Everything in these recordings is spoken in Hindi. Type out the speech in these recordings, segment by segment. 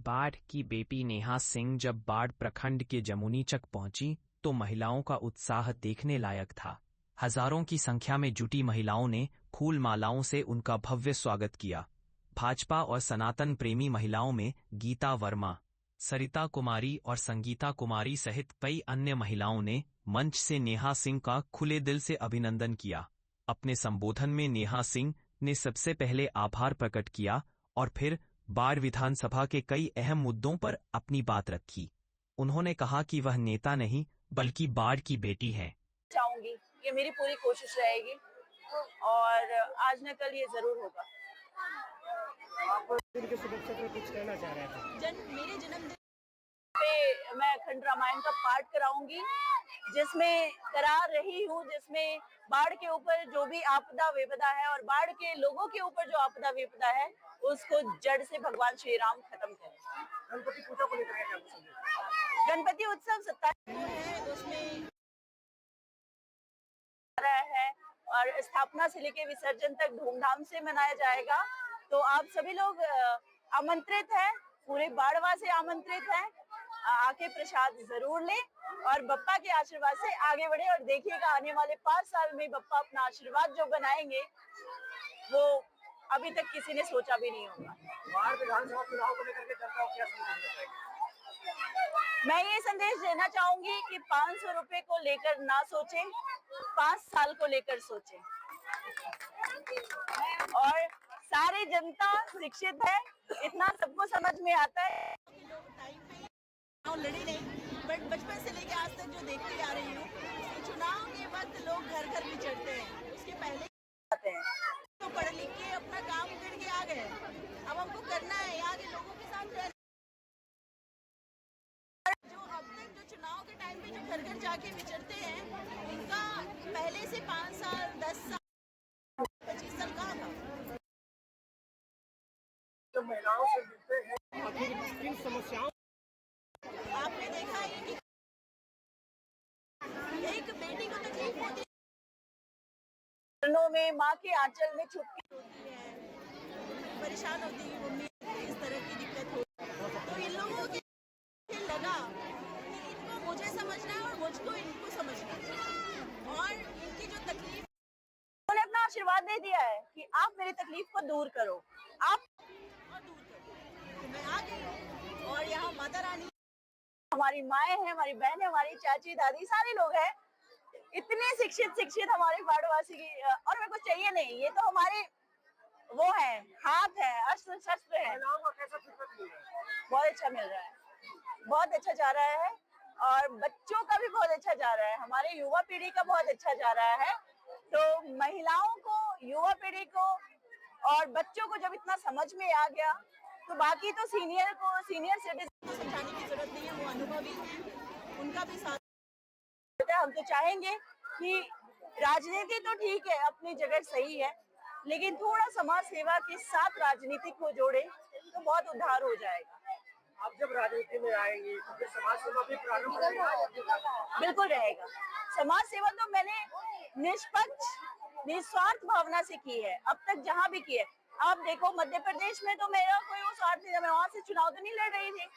बाढ़ की बेटी नेहा सिंह जब बाढ़ प्रखंड के जमुनीचक पहुंची तो महिलाओं का उत्साह देखने लायक था। हजारों की संख्या में जुटी महिलाओं ने फूल मालाओं से उनका भव्य स्वागत किया। भाजपा और सनातन प्रेमी महिलाओं में गीता वर्मा, सरिता कुमारी और संगीता कुमारी सहित कई अन्य महिलाओं ने मंच से नेहा सिंह का खुले दिल से अभिनंदन किया। अपने संबोधन में नेहा सिंह ने सबसे पहले आभार प्रकट किया और फिर बाढ़ विधानसभा के कई अहम मुद्दों पर अपनी बात रखी। उन्होंने कहा कि वह नेता नहीं बल्कि बाढ़ की बेटी है। चाहूंगी, ये मेरी पूरी कोशिश रहेगी और आज न कल ये जरूर होगा। आप इनके शुभेच्छा पर कुछ कहना चाह रहे थे? मेरे जन्मदिन पे मैं अखंड रामायण का पाठ कराऊंगी, जिसमें करा रही हूँ, जिसमें बाढ़ के ऊपर जो भी आपदा विपदा है और बाढ़ के लोगों के ऊपर जो आपदा विपदा है उसको जड़ से भगवान श्री राम खत्म करें। गणपति पूजा को लेकर क्या संदेश? गणपति उत्सव 27 है, उसमें है और स्थापना से लेकर विसर्जन तक धूमधाम से मनाया जाएगा। तो आप सभी लोग आमंत्रित हैं, पूरे बाढ़वासी आमंत्रित हैं, आके प्रसाद जरूर लें और बप्पा के आशीर्वाद से आगे बढ़े। और देखिएगा आने वाले 5 साल में बप्पा अपना आशीर्वाद जो बनाएंगे वो अभी तक किसी ने सोचा भी नहीं होगा। बाढ़ विधानसभा चुनाव को लेकर के जनता को क्या संदेश देना चाहिए? मैं ये संदेश देना चाहूंगी कि 500 रुपए को लेकर ना सोचें, 5 साल को लेकर सोचें। और सारी जनता शिक्षित है, इतना सबको समझ में आता है। लड़ी नहीं, बट बचपन से लेके आज तक जो देखती आ रही हूँ, चुनाव के वक्त लोग घर घर बिछड़ते हैं, उसके पहले आते हैं तो पढ़ लिख के अपना काम करके आ गए। अब हमको करना है यहाँ के लोगों के साथ रहना। जो अब तक जो चुनाव के टाइम पे जो घर घर जाके विचरते हैं, उनका पहले से 5 साल 10 साल 25 साल कहाँ था? जो महिलाओं से मिलते हैं आखिर किन समस्याओं आपने देखा है कि एक बेटी को तकलीफ होती है, में माँ के आंचल में छुप के होती है, परेशान होती है, मम्मी इस तरह की दिक्कत हो, तो इन लोगों के लगा कि इनको मुझे समझना है और मुझको इनको समझना है और इनकी जो तकलीफ उन्होंने अपना आशीर्वाद दे दिया है कि आप मेरी तकलीफ को दूर करो, आप और दूर करो। तो मैं आ गई हूँ और यहाँ माता रानी, हमारी माएँ हैं, हमारी बहन है, हमारी चाची दादी सारे लोग हैं, इतने शिक्षित हमारे बाढ़वासी की। और मेरे को चाहिए नहीं, ये तो हमारे वो है, हाथ है, अस्त्र शस्त्र है। महिलाओं को कैसा फीडबैक मिल रहा है? बहुत अच्छा मिल रहा है, बहुत अच्छा जा रहा है और बच्चों का भी बहुत अच्छा जा रहा है, हमारे युवा पीढ़ी का बहुत अच्छा जा रहा है। तो महिलाओं को, युवा पीढ़ी को और बच्चों को जब इतना समझ में आ गया तो बाकी तो सीनियर सिटीजन को समझाने की जरूरत नहीं है, वो अनुभवी हैं, उनका भी साथ। हम तो चाहेंगे कि राजनीति तो ठीक है, अपनी जगह सही है, लेकिन थोड़ा समाज सेवा के साथ राजनीति को जोड़े तो बहुत उद्धार हो जाएगा। आप जब राजनीति में आएंगी तो फिर समाज सेवा भी प्रारंभ रहेगा? बिल्कुल रहेगा। समाज सेवा तो मैंने निष्पक्ष निस्वार्थ भावना से की है, अब तक जहाँ भी की है। आप देखो मध्य प्रदेश में तो मेरा कोई वो स्वार्थ नहीं था, मैं वहां से चुनाव तो नहीं लड़ रही थी,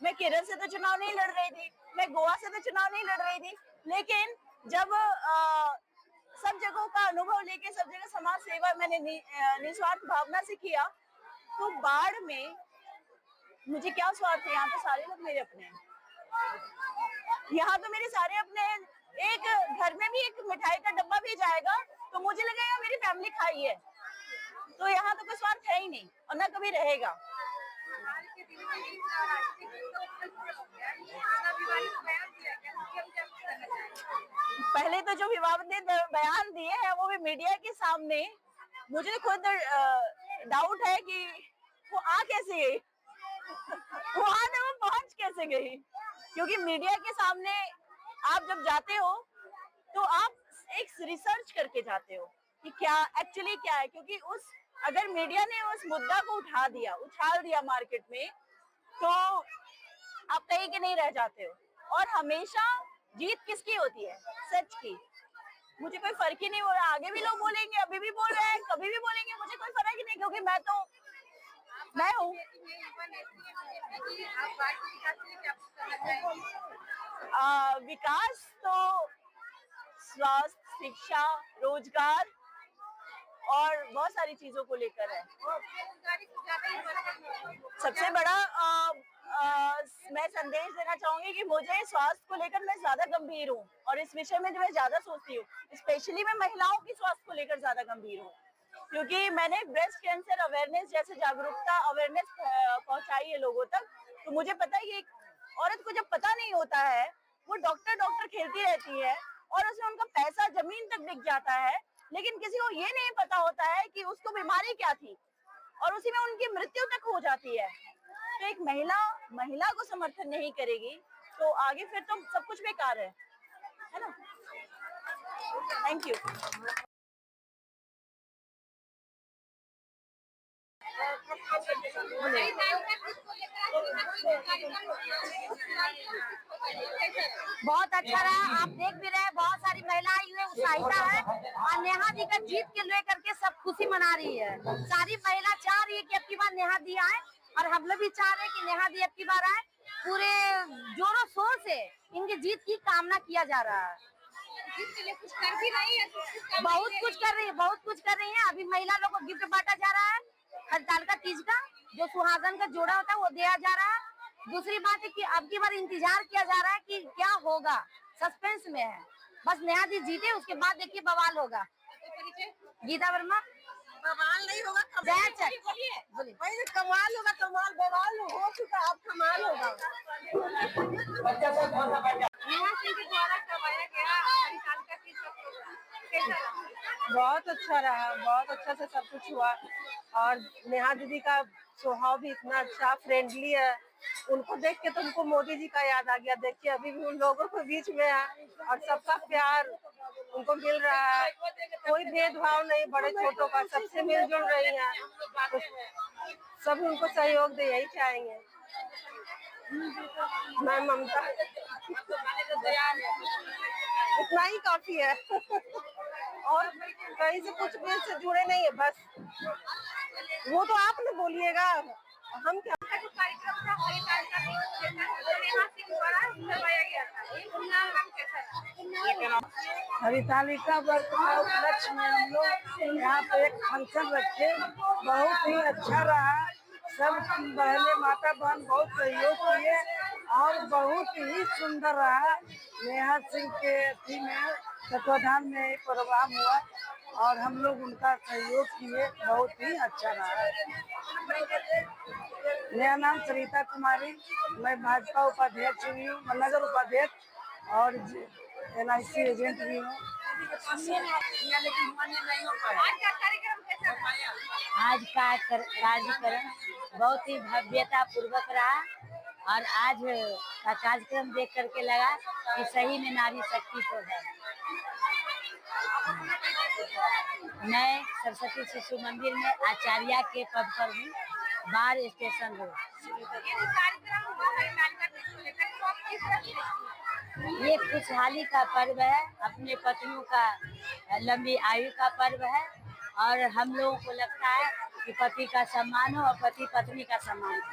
मैं केरल से तो चुनाव नहीं लड़ रही थी, मैं गोवा से तो चुनाव नहीं लड़ रही थी, लेकिन जब सब जगहों का अनुभव लेके सब जगह समाज सेवा मैंने निस्वार्थ भावना से किया, तो बाढ़ में मुझे क्या स्वार्थ है? यहाँ तो सारे लोग मेरे अपने हैं, यहाँ तो मेरे सारे अपने हैं। एक घर में भी एक मिठाई का डब्बा भी जाएगा तो मुझे लगेगा मेरी फैमिली खाई है, तो यहाँ तो कोई स्वार्थ है ही नहीं और ना कभी रहेगा। पहले तो जो विवादित बयान दिए हैं वो भी मीडिया के सामने, मुझे खुद डाउट है कि वो आ कैसे गई, वहां तक वो पहुंच कैसे गई, क्योंकि मीडिया के सामने आप जब जाते हो तो आप एक रिसर्च करके जाते हो कि क्या एक्चुअली क्या है, क्योंकि अगर मीडिया ने उस मुद्दा को उछाल दिया मार्केट में तो आप कहीं के नहीं रह जाते हो। और हमेशा जीत किसकी होती है? सच की। मुझे कोई फर्क ही नहीं हो रहा, आगे भी लोग बोलेंगे, अभी भी बोल रहे हैं, कभी भी बोलेंगे, मुझे कोई फर्क ही नहीं, क्योंकि मैं हूँ। विकास तो स्वास्थ्य, शिक्षा, रोजगार और बहुत सारी चीजों को लेकर है। सबसे बड़ा मैं संदेश देना चाहूंगी कि मुझे स्वास्थ्य को लेकर मैं ज्यादा गंभीर हूँ और इस विषय में जो मैं ज्यादा सोचती हूँ, स्पेशली मैं महिलाओं की स्वास्थ्य को लेकर ज्यादा गंभीर हूँ, क्योंकि मैंने ब्रेस्ट कैंसर अवेयरनेस जैसे जागरूकता अवेयरनेस पहुंचाई है लोगों तक। तो मुझे पता है कि एक औरत को जब पता नहीं होता है, वो डॉक्टर डॉक्टर खेलती रहती है और उसमें उनका पैसा जमीन तक बिक जाता है, लेकिन किसी को ये नहीं पता होता है कि उसको बीमारी क्या थी और उसी में उनकी मृत्यु तक हो जाती है। तो एक महिला को समर्थन नहीं करेगी तो आगे फिर तो सब कुछ बेकार है ना। Thank you. बहुत अच्छा रहा। आप देख भी रहे हैं, बहुत सारी महिलाएं हुए उत्साहिता है और नेहा दी का जीत के लेकर के सब खुशी मना रही है। सारी महिला चाह रही है कि अब की बार नेहा दी आए और हम लोग भी चाह रहे हैं कि नेहा दी अब की बार आए। पूरे जोरों शोर से इनकी जीत की कामना किया जा रहा है। जीत के लिए कुछ कर भी रही है, बहुत कुछ कर रही है, बहुत कुछ कर रही है। अभी महिला लोग को गिफ्ट बांटा जा रहा है, हड़ताल तीज का जो सुहागन का जोड़ा होता है वो दिया जा रहा है। दूसरी बात है कि अब की बार इंतजार किया जा रहा है कि क्या होगा, सस्पेंस में है। बस नेहा दी जीते, उसके बाद देखिए बवाल होगा। गीता वर्मा। बवाल नहीं होगा, बोलिए कमाल होगा, कमाल बवाल हो चुका, अब कमाल होगा। नेहा सिंह के द्वारा करवाया गया हरिताल का तीज का प्रोग्राम कैसा रहा? बहुत अच्छा रहा, बहुत अच्छा से सब कुछ हुआ और नेहा दीदी का स्वभाव भी इतना अच्छा, फ्रेंडली है। उनको देख के तो उनको मोदी जी का याद आ गया। देखिए अभी भी उन लोगों के बीच में है और सबका प्यार उनको मिल रहा है। कोई भेदभाव नहीं, बड़े छोटों का, सबसे मिलजुल रही है। तो सब उनको सहयोग दे, यही चाहेंगे। मैं ममता, इतना ही काफी है और कहीं से कुछ भी से जुड़े नहीं है, बस वो तो आपने बोलिएगा, हम क्या। कार्यक्रम था हरिताल का तीज नेहा सिंह द्वारा करवाया गया था, ये प्रोग्राम कैसा रहा? हरितालिका व्रत के उपलक्ष्य में हम लोग यहाँ पे एक फंक्शन रखे, बहुत ही अच्छा रहा। सब बहने माता बहन बहुत सहयोग किए और बहुत ही सुंदर रहा। नेहा सिंह के अथी में तत्वाधान में प्रोग्राम हुआ और हम लोग उनका सहयोग किए, बहुत ही अच्छा रहा। मेरा नाम सरिता कुमारी, मैं भाजपा उपाध्यक्ष भी हूँ, नगर उपाध्यक्ष और LIC एजेंट भी हूँ। आज का कार्यक्रम बहुत ही भव्यता पूर्वक रहा और आज का कार्यक्रम देख करके लगा कि सही में नारी शक्ति तो है। मैं सरस्वती शिशु मंदिर में आचार्य के पद पर हूँ, बार स्टेशन रोड। ये खुशहाली का पर्व है, अपने पत्नियों का लंबी आयु का पर्व है और हम लोगों को लगता है कि पति का सम्मान हो और पति पत्नी का सम्मान हो।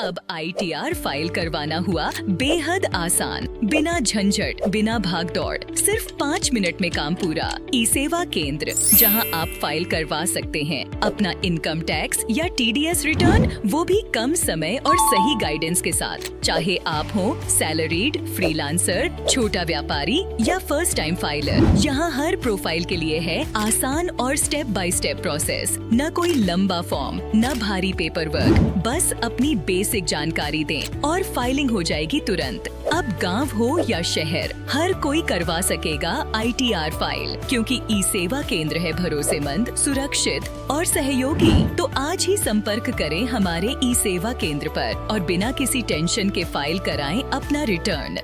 अब ITR फाइल करवाना हुआ बेहद आसान, बिना झंझट, बिना भाग दौड़, सिर्फ 5 मिनट में काम पूरा। ई-सेवा केंद्र, जहां आप फाइल करवा सकते हैं अपना इनकम टैक्स या TDS रिटर्न, वो भी कम समय और सही गाइडेंस के साथ। चाहे आप हो सैलरीड, फ्रीलांसर, छोटा व्यापारी या फर्स्ट टाइम फाइलर, यहाँ हर प्रोफाइल के लिए है आसान और स्टेप बाय स्टेप प्रोसेस। न कोई लंबा फॉर्म, न भारी पेपर वर्क, बस अपनी बेसिक जानकारी दें और फाइलिंग हो जाएगी तुरंत। अब गांव हो या शहर, हर कोई करवा सकेगा ITR फाइल, क्योंकि ई-सेवा केंद्र है भरोसेमंद, सुरक्षित और सहयोगी। तो आज ही संपर्क करें हमारे ई-सेवा केंद्र पर और बिना किसी टेंशन के फाइल कराएं अपना रिटर्न।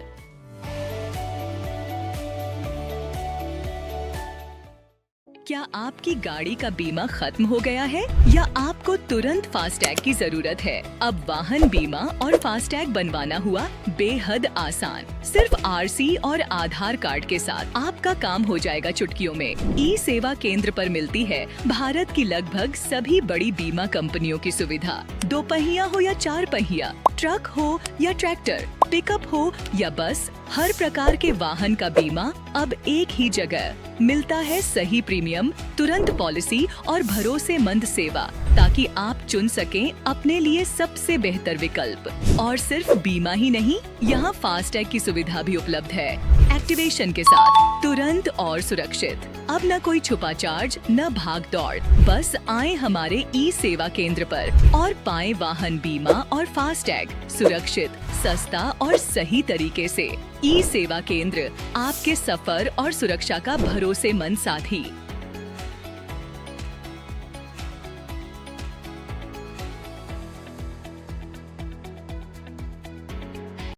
क्या आपकी गाड़ी का बीमा खत्म हो गया है या आपको तुरंत फास्टैग की जरूरत है? अब वाहन बीमा और फास्टैग बनवाना हुआ बेहद आसान। सिर्फ RC और आधार कार्ड के साथ आपका काम हो जाएगा चुटकियों में। ई-सेवा केंद्र पर मिलती है भारत की लगभग सभी बड़ी बीमा कंपनियों की सुविधा। 2 पहिया हो या 4 पहिया, ट्रक हो या ट्रैक्टर, पिकअप हो या बस, हर प्रकार के वाहन का बीमा अब एक ही जगह। मिलता है सही प्रीमियम, तुरंत पॉलिसी और भरोसेमंद सेवा, ताकि आप चुन सकें अपने लिए सबसे बेहतर विकल्प। और सिर्फ बीमा ही नहीं, यहाँ फास्टैग की सुविधा भी उपलब्ध है। एक्टिवेशन के साथ तुरंत और सुरक्षित। अब न कोई छुपा चार्ज, न भाग दौड़, बस आए हमारे ई-सेवा केंद्र पर और पाएं वाहन बीमा और फास्टैग सुरक्षित, सस्ता और सही तरीके से। ई-सेवा केंद्र, आपके सफर और सुरक्षा का भरोसेमंद साथी।